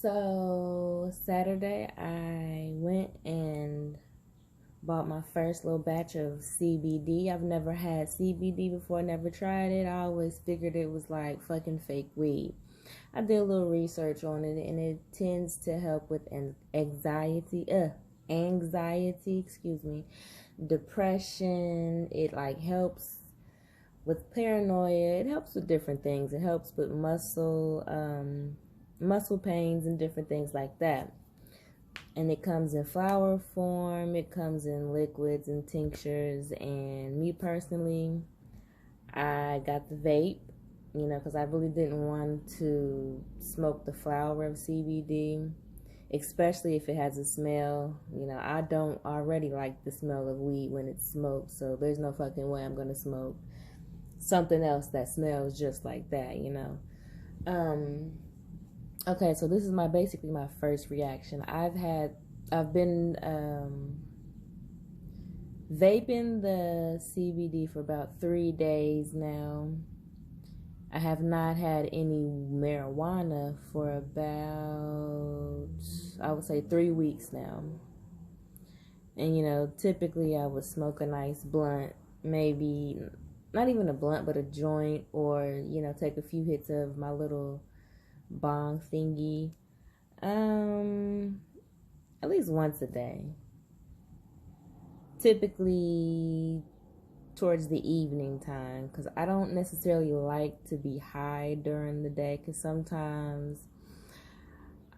So Saturday I went and bought my first little batch of CBD. I've never had CBD before, never tried it. I always figured it was like fucking fake weed. I did a little research on it and it tends to help with anxiety, depression. It like helps with paranoia. It helps with different things. It helps with muscle pains and different things like that. And it comes in flower form, it comes in liquids and tinctures. And me personally, I got the vape, because I really didn't want to smoke the flower of CBD, especially if it has a smell. I don't already like the smell of weed when it's smoked, so there's no fucking way I'm gonna smoke something else that smells just like that. Okay, so this is basically my first reaction. I've been vaping the CBD for about 3 days now. I have not had any marijuana for about, I would say, 3 weeks now. And typically I would smoke a nice blunt, maybe not even a blunt, but a joint, or take a few hits of my little bong thingy, at least once a day, typically towards the evening time, because I don't necessarily like to be high during the day, because sometimes,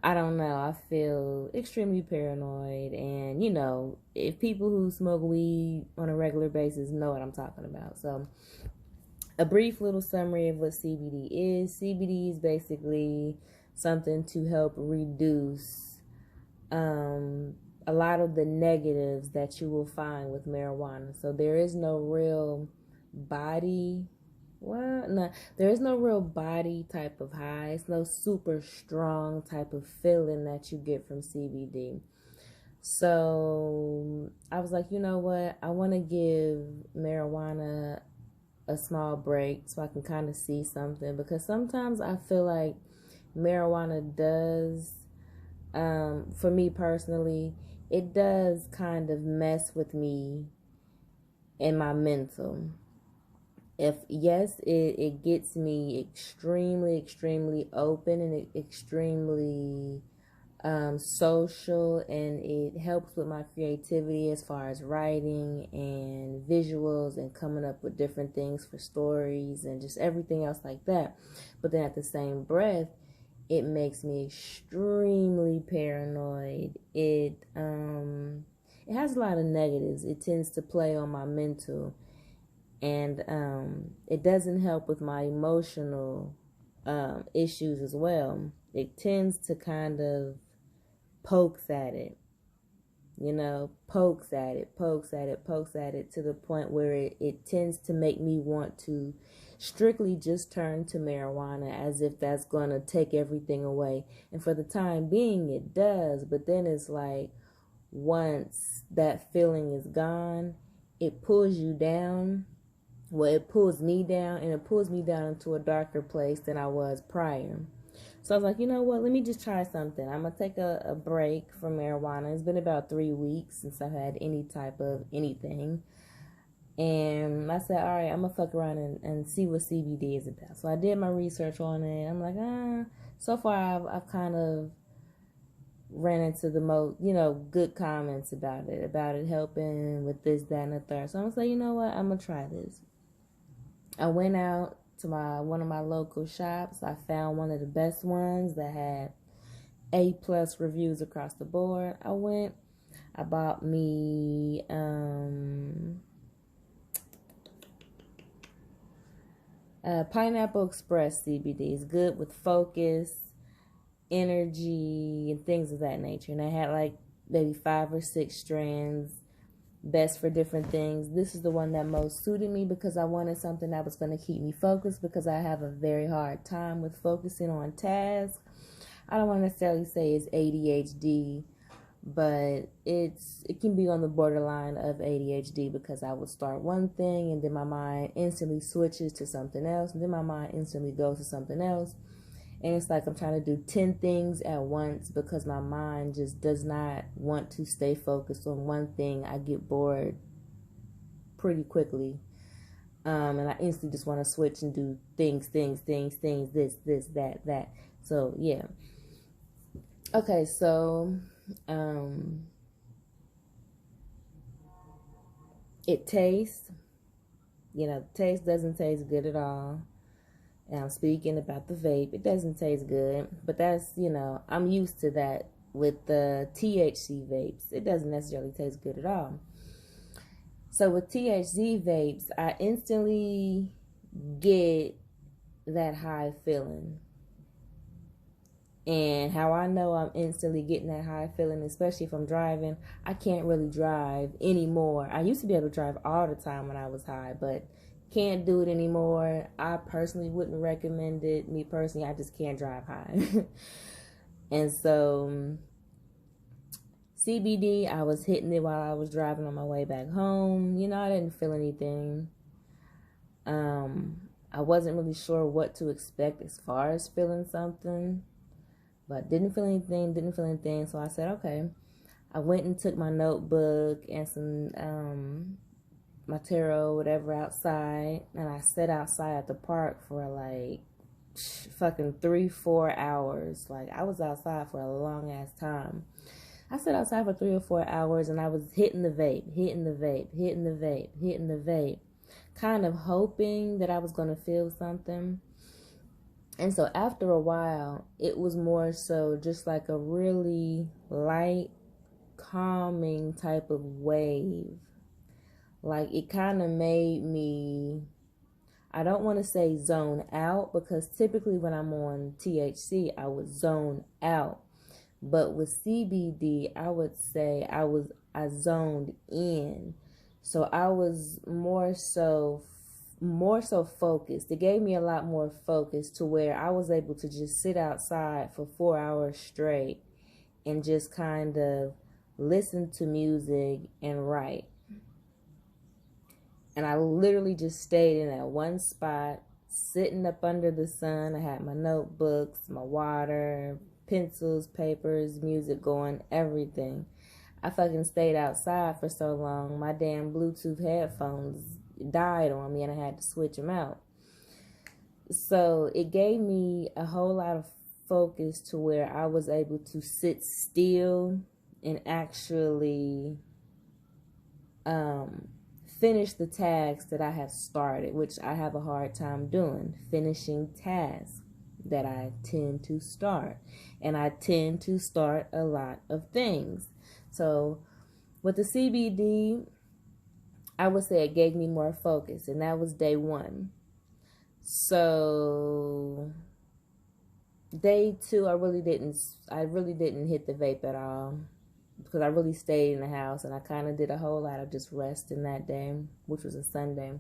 I don't know, I feel extremely paranoid. And if people who smoke weed on a regular basis know what I'm talking about. So a brief little summary of what CBD is. CBD is basically something to help reduce a lot of the negatives that you will find with marijuana. So there is no real body, there is no real body type of high. It's no super strong type of feeling that you get from CBD. So I was like, you know what? I want to give marijuana a small break so I can kind of see something, because sometimes I feel like marijuana does, for me personally, it does kind of mess with me and my mental. If yes, it gets me extremely open and extremely social, and it helps with my creativity as far as writing and visuals and coming up with different things for stories and just everything else like that. But then at the same breath, it makes me extremely paranoid. It has a lot of negatives. It tends to play on my mental, and it doesn't help with my emotional issues as well. It tends to kind of pokes at it, pokes at it to the point where it tends to make me want to strictly just turn to marijuana, as if that's going to take everything away. And for the time being, it does. But then it's like, once that feeling is gone, it pulls you down. Well, it pulls me down, and it pulls me down into a darker place than I was prior. So I was like, you know what, let me just try something. I'm going to take a break from marijuana. It's been about 3 weeks since I've had any type of anything. And I said, all right, I'm going to fuck around and see what CBD is about. So I did my research on it. I'm like, so far I've kind of ran into the most, good comments about it helping with this, that, and the third. So I'm going to say, you know what, I'm going to try this. I went out to one of my local shops. I found one of the best ones that had A+ reviews across the board. I bought me Pineapple Express CBD. Is good with focus, energy, and things of that nature. And I had like maybe 5 or 6 strands, best for different things. This is the one that most suited me, because I wanted something that was going to keep me focused, because I have a very hard time with focusing on tasks. I don't want to necessarily say it's ADHD, but it can be on the borderline of ADHD, because I would start one thing and then my mind instantly switches to something else, and then my mind instantly goes to something else. And it's like I'm trying to do 10 things at once because my mind just does not want to stay focused on one thing. I get bored pretty quickly. And I instantly just want to switch and do things, this, that. So, yeah. Okay, so, it tastes, the taste doesn't taste good at all. And I'm speaking about the vape. It doesn't taste good, but that's, I'm used to that with the THC vapes. It doesn't necessarily taste good at all. So with THC vapes, I instantly get that high feeling. And how I know I'm instantly getting that high feeling, especially if I'm driving, I can't really drive anymore. I used to be able to drive all the time when I was high, but can't do it anymore. I personally wouldn't recommend it. Me personally, I just can't drive high. And so CBD, I was hitting it while I was driving on my way back home. I didn't feel anything. I wasn't really sure what to expect as far as feeling something, but didn't feel anything. So I said, okay. I went and took my notebook and some my tarot, whatever, outside, and I sat outside at the park for like fucking 3-4 hours. Like, I was outside for a long ass time. I sat outside for 3 or 4 hours, and I was hitting the vape, kind of hoping that I was going to feel something. And so after a while, it was more so just like a really light, calming type of wave. Like, it kind of made me, I don't want to say zone out, because typically when I'm on THC, I would zone out. But with CBD, I would say I zoned in. So I was more so focused. It gave me a lot more focus to where I was able to just sit outside for 4 hours straight and just kind of listen to music and write. And I literally just stayed in that one spot, sitting up under the sun. I had my notebooks, my water, pencils, papers, music going, everything. I fucking stayed outside for so long. My damn Bluetooth headphones died on me and I had to switch them out. So it gave me a whole lot of focus to where I was able to sit still and actually finish the tasks that I have started, which I have a hard time doing, finishing tasks that I tend to start. And I tend to start a lot of things. So with the CBD, I would say it gave me more focus, and that was day 1. So day 2, I really didn't hit the vape at all, because I really stayed in the house, and I kind of did a whole lot of just resting that day, which was a Sunday.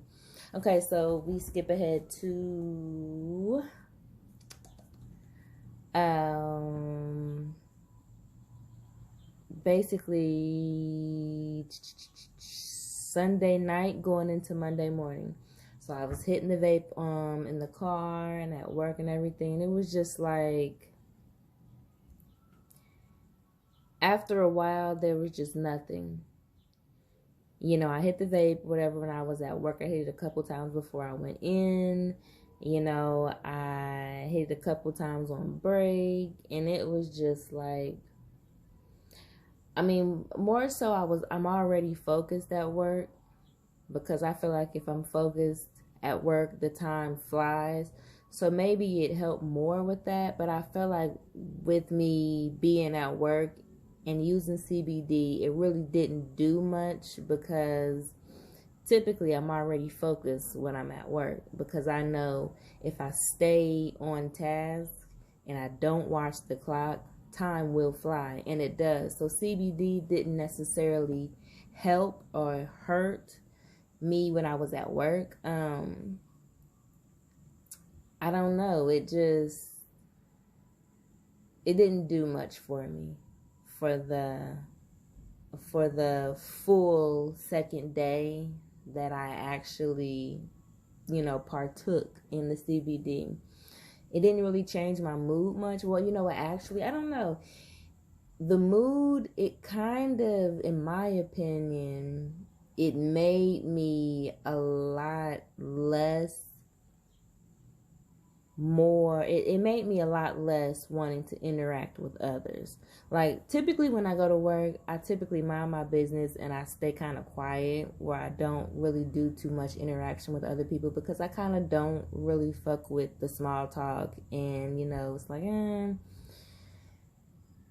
Okay, so we skip ahead to basically Sunday night going into Monday morning. So I was hitting the vape in the car and at work and everything. And it was just like, after a while, there was just nothing. I hit the vape, whatever, when I was at work. I hit it a couple times before I went in. I hit it a couple times on break. And it was just like, more so I'm already focused at work, because I feel like if I'm focused at work, the time flies. So maybe it helped more with that. But I feel like with me being at work and using CBD, it really didn't do much, because typically I'm already focused when I'm at work, because I know if I stay on task and I don't watch the clock, time will fly, and it does. So CBD didn't necessarily help or hurt me when I was at work. I don't know. It didn't do much for me for the full second day that I actually, partook in the CBD. It didn't really change my mood much. Well, you know what, actually, I don't know. The mood, it kind of, in my opinion, it made me a lot less more it made me a lot less wanting to interact with others. Like, typically when I go to work, I typically mind my business and I stay kind of quiet, where I don't really do too much interaction with other people, because I kind of don't really fuck with the small talk. And it's like,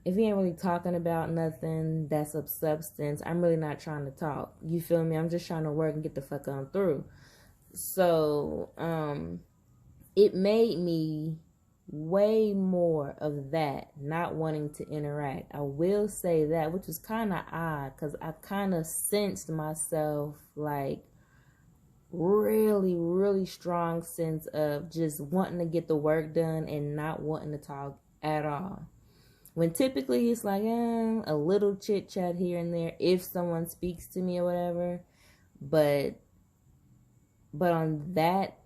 if you ain't really talking about nothing that's of substance, I'm really not trying to talk. You feel me? I'm just trying to work and get the fuck on through. So it made me way more of that, not wanting to interact. I will say that, which was kind of odd, because I kind of sensed myself like really, really strong sense of just wanting to get the work done and not wanting to talk at all. When typically it's like a little chit chat here and there if someone speaks to me or whatever. But on that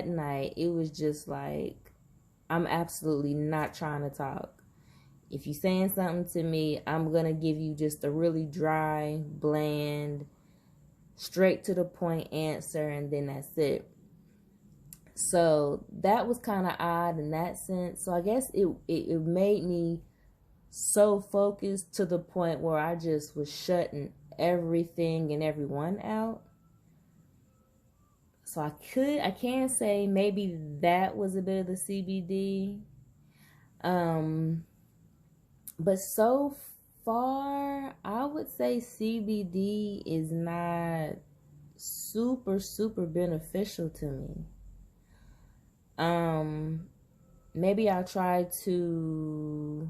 night, it was just like, I'm absolutely not trying to talk. If you're saying something to me, I'm going to give you just a really dry, bland, straight to the point answer, and then that's it. So that was kind of odd in that sense. So I guess it made me so focused to the point where I just was shutting everything and everyone out. So I can say maybe that was a bit of the CBD. But so far, I would say CBD is not super, super beneficial to me. Maybe I'll try to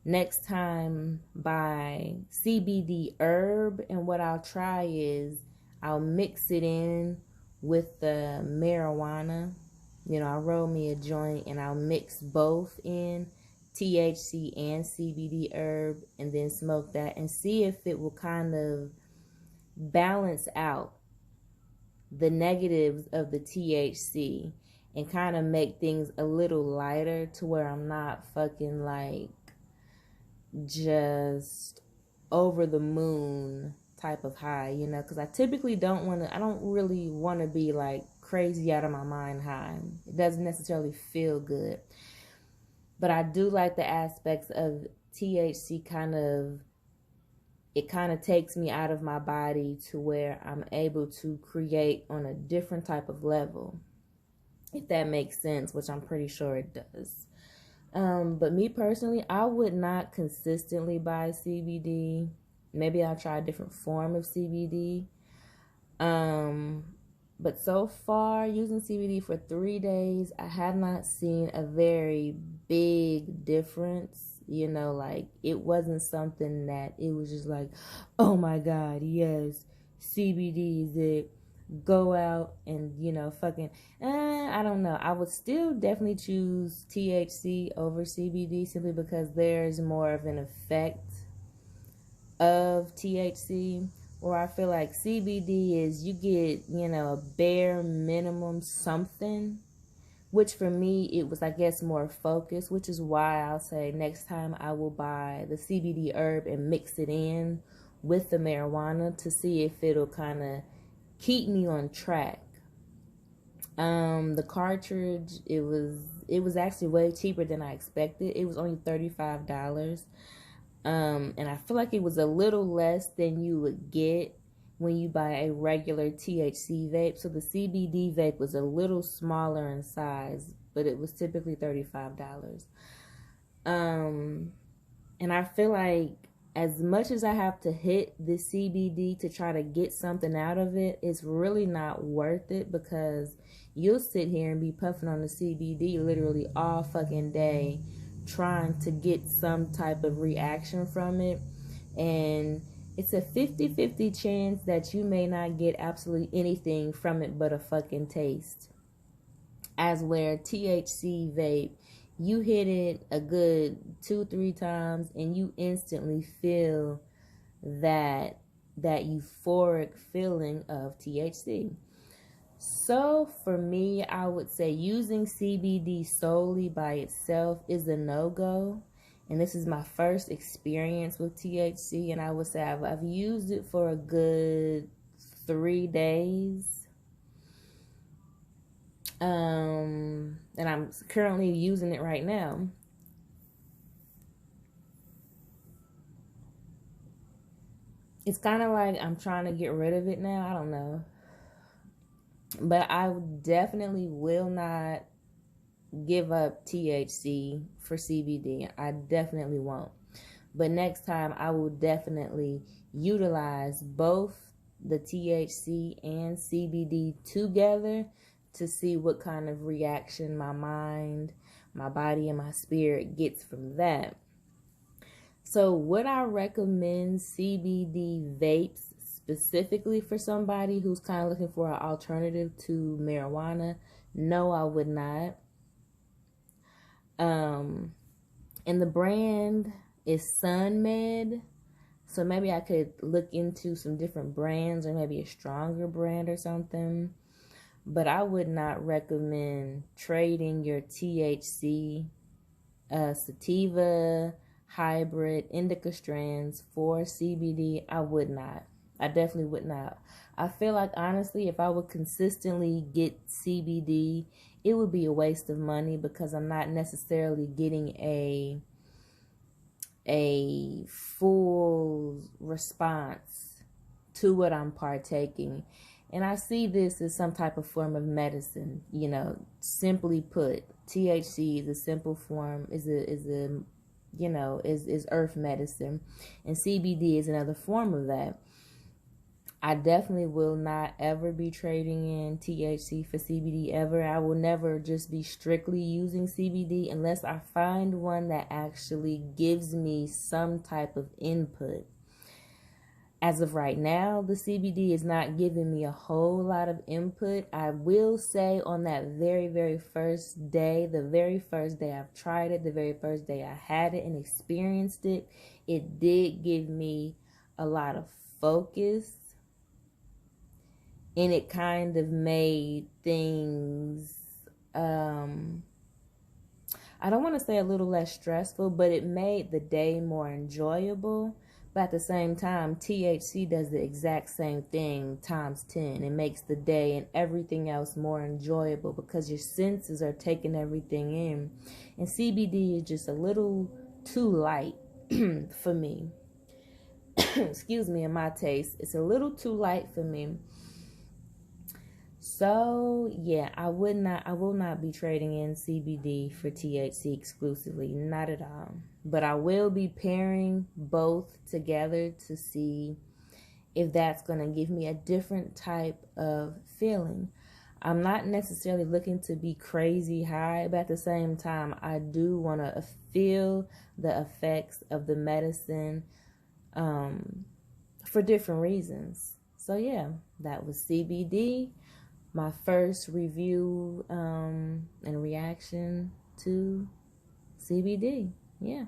next time buy CBD herb, and what I'll try is I'll mix it in with the marijuana. I'll roll me a joint and I'll mix both in, THC and CBD herb, and then smoke that and see if it will kind of balance out the negatives of the THC and kind of make things a little lighter, to where I'm not fucking like just over the moon type of high, because I typically don't really want to be like crazy out of my mind high. It doesn't necessarily feel good. But I do like the aspects of THC. It kind of takes me out of my body to where I'm able to create on a different type of level, if that makes sense, which I'm pretty sure it does. But me personally, I would not consistently buy CBD. Maybe I'll try a different form of CBD. But so far, using CBD for 3 days, I have not seen a very big difference. Like, it wasn't something that it was just like, oh my God, yes, CBD is it. Go out and, fucking, I don't know. I would still definitely choose THC over CBD, simply because there's more of an effect of THC. Or I feel like CBD is, you get, a bare minimum something, which for me, it was, I guess, more focused, which is why I'll say next time I will buy the CBD herb and mix it in with the marijuana to see if it'll kind of keep me on track. The cartridge, it was actually way cheaper than I expected. It was only $35. And I feel like it was a little less than you would get when you buy a regular THC vape. So the CBD vape was a little smaller in size, but it was typically $35. And I feel like as much as I have to hit the CBD to try to get something out of it, it's really not worth it, because you'll sit here and be puffing on the CBD literally all fucking day, trying to get some type of reaction from it. And it's a 50-50 chance that you may not get absolutely anything from it but a fucking taste. As where THC vape, you hit it a good 2-3 times and you instantly feel that euphoric feeling of THC. So for me, I would say using CBD solely by itself is a no-go. And this is my first experience with THC, and I would say I've used it for a good 3 days. And I'm currently using it right now. It's kind of like I'm trying to get rid of it now. I don't know. But I definitely will not give up THC for CBD. I definitely won't. But next time I will definitely utilize both the THC and CBD together to see what kind of reaction my mind, my body, and my spirit gets from that. So would I recommend CBD vapes specifically for somebody who's kind of looking for an alternative to marijuana? No, I would not. And the brand is SunMed. So maybe I could look into some different brands, or maybe a stronger brand or something. But I would not recommend trading your THC, sativa, hybrid, indica strands for CBD. I would not. I definitely would not. I feel like, honestly, if I would consistently get CBD, it would be a waste of money because I'm not necessarily getting a full response to what I'm partaking. And I see this as some type of form of medicine. You know, simply put, THC is a simple form, is earth medicine, and CBD is another form of that. I definitely will not ever be trading in THC for CBD ever. I will never just be strictly using CBD unless I find one that actually gives me some type of input. As of right now, the CBD is not giving me a whole lot of input. I will say on that very, very first day, the very first day I've tried it, the very first day I had it and experienced it, it did give me a lot of focus. And it kind of made things, I don't want to say a little less stressful, but it made the day more enjoyable. But at the same time, THC does the exact same thing times 10. It makes the day and everything else more enjoyable because your senses are taking everything in. And CBD is just a little too light for me. Excuse me, in my taste. It's a little too light for me. So yeah, I will not be trading in CBD for THC exclusively, not at all. But I will be pairing both together to see if that's going to give me a different type of feeling. I'm not necessarily looking to be crazy high, but at the same time, I do want to feel the effects of the medicine for different reasons. So yeah, that was CBD. My first review and reaction to CBD. Yeah.